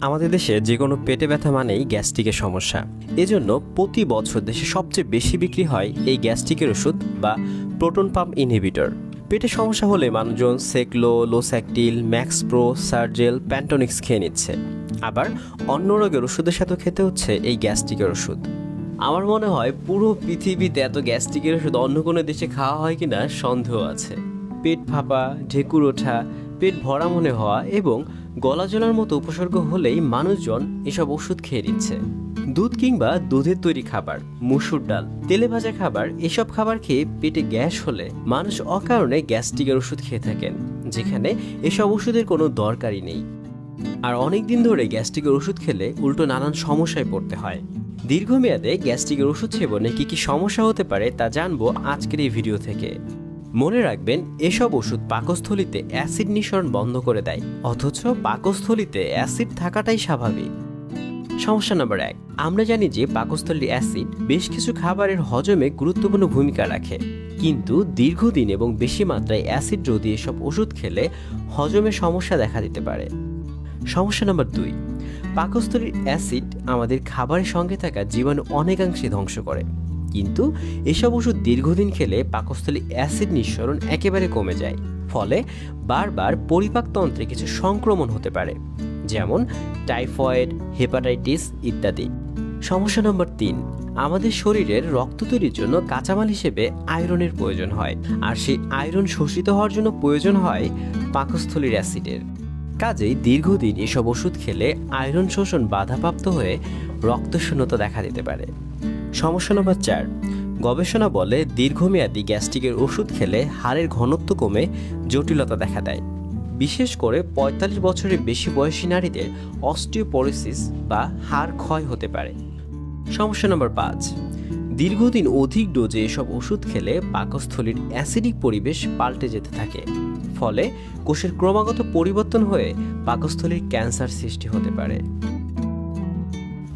আমাদের দেশে যে কোনো পেটে ব্যথা মানেই গ্যাস্ট্রিকের সমস্যা। এজন্য প্রতি বছর দেশে সবচেয়ে বেশি বিক্রি হয় এই গ্যাস্ট্রিকের ওষুধ বা প্রোটন পাম্প ইনহিবিটর। পেটে সমস্যা হলে মানুষজন সেকলো, লোস্যাকটিল, ম্যাক্সপ্রো, সার্জেল, প্যান্টোনিক্স খেয়ে নিচ্ছে। আবার অন্য রোগের ওষুধের সাথেও খেতে হচ্ছে এই গ্যাস্ট্রিকের ওষুধ। আমার মনে হয় পুরো পৃথিবীতে এত গ্যাস্ট্রিকের ওষুধ অন্য কোনো দেশে খাওয়া হয় কিনা সন্দেহ আছে। পেট ফাঁপা, ঢেকুর ওঠা, পেট ভরা মনে হওয়া এবং গলা জ্বলার মতো উপসর্গ হলেই মানুষজন এসব ওষুধ খেয়ে নিচ্ছে। দুধ কিংবা দুধের তৈরি খাবার, মসুর ডাল, তেলে ভাজা খাবার, এসব খাবার খেয়ে পেটে গ্যাস হলে মানুষ অকারণে গ্যাস্ট্রিকের ওষুধ খেয়ে থাকেন, যেখানে এসব ওষুধের কোনো দরকারই নেই। আর অনেক দিন ধরে গ্যাস্ট্রিকের ওষুধ খেলে উল্টো নানান সমস্যায় পড়তে হয়। দীর্ঘমেয়াদে গ্যাস্ট্রিকের ওষুধ সেবনে কী কী সমস্যা হতে পারে তা জানবো আজকের এই ভিডিও থেকে। মনে রাখবেন, এসব ওষুধ পাকস্থলিতে অ্যাসিড নিঃসরণ বন্ধ করে দেয়, অথচ পাকস্থলিতে অ্যাসিড থাকাটাই স্বাভাবিক। সমস্যা নম্বর 1, আমরা জানি যে পাকস্থলীর অ্যাসিড বেশ কিছু খাবারের হজমে গুরুত্বপূর্ণ ভূমিকা রাখে, কিন্তু দীর্ঘদিন এবং বেশি মাত্রায় অ্যাসিড যদি এসব ওষুধ খেলে হজমে সমস্যা দেখা দিতে পারে। সমস্যা নম্বর 2, পাকস্থলীর অ্যাসিড আমাদের খাবারের সঙ্গে থাকা জীবাণু অনেকাংশে ধ্বংস করে, কিন্তু এসব ওষুধ দীর্ঘদিন খেলে পাকস্থলী অ্যাসিড নিঃসরণ একেবারে কমে যায়, ফলে বারবার পরিপাকতন্ত্রে কিছু সংক্রমণ হতে পারে, যেমন টাইফয়েড, হেপাটাইটিস ইত্যাদি। সমস্যা নম্বর 3, আমাদের শরীরের রক্ত তৈরির জন্য কাঁচামাল হিসেবে আয়রনের প্রয়োজন হয়, আর সেই আয়রন শোষিত হওয়ার জন্য প্রয়োজন হয় পাকস্থলীর অ্যাসিডের। কাজেই দীর্ঘদিন এসব ওষুধ খেলে আয়রন শোষণ বাধাপ্রাপ্ত হয়ে রক্তশূন্যতা দেখা দিতে পারে। সমস্যা নম্বর 4, গবেষণা বলে দীর্ঘমেয়াদী গ্যাস্ট্রিকের ওষুধ খেলে হাড়ের ঘনত্ব কমে জটিলতা দেখা দেয়। বিশেষ করে 45 বছরের বেশি বয়সী নারীদের অস্টিওপোরোসিস বা হাড় ক্ষয় হতে পারে। সমস্যা নম্বর 5, দীর্ঘদিন অধিক ডোজে এসব ওষুধ খেলে পাকস্থলীর অ্যাসিডিক পরিবেশ পাল্টে যেতে থাকে, ফলে কোষের ক্রমাগত পরিবর্তন হয়ে পাকস্থলীর ক্যান্সার সৃষ্টি হতে পারে।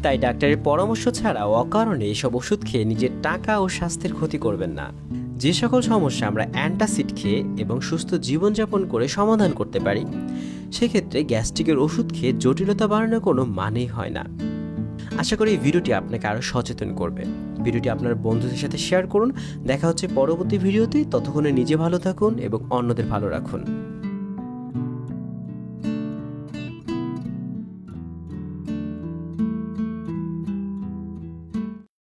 তাই ডাক্তারের পরামর্শ ছাড়া অকারণে এসব ওষুধ খেয়ে নিজের টাকা ও স্বাস্থ্যের ক্ষতি করবেন না। যে সকল সমস্যা আমরা অ্যান্টাসিড খেয়ে এবং সুস্থ জীবনযাপন করে সমাধান করতে পারি, সেক্ষেত্রে গ্যাস্ট্রিকের ওষুধ খেয়ে জটিলতা বাড়ানোর কোনো মানেই হয় না। আশা করি এই ভিডিওটি আপনাকে আরও সচেতন করবে। ভিডিওটি আপনার বন্ধুদের সাথে শেয়ার করুন। দেখা হচ্ছে পরবর্তী ভিডিওতে। ততক্ষণে নিজে ভালো থাকুন এবং অন্যদের ভালো রাখুন।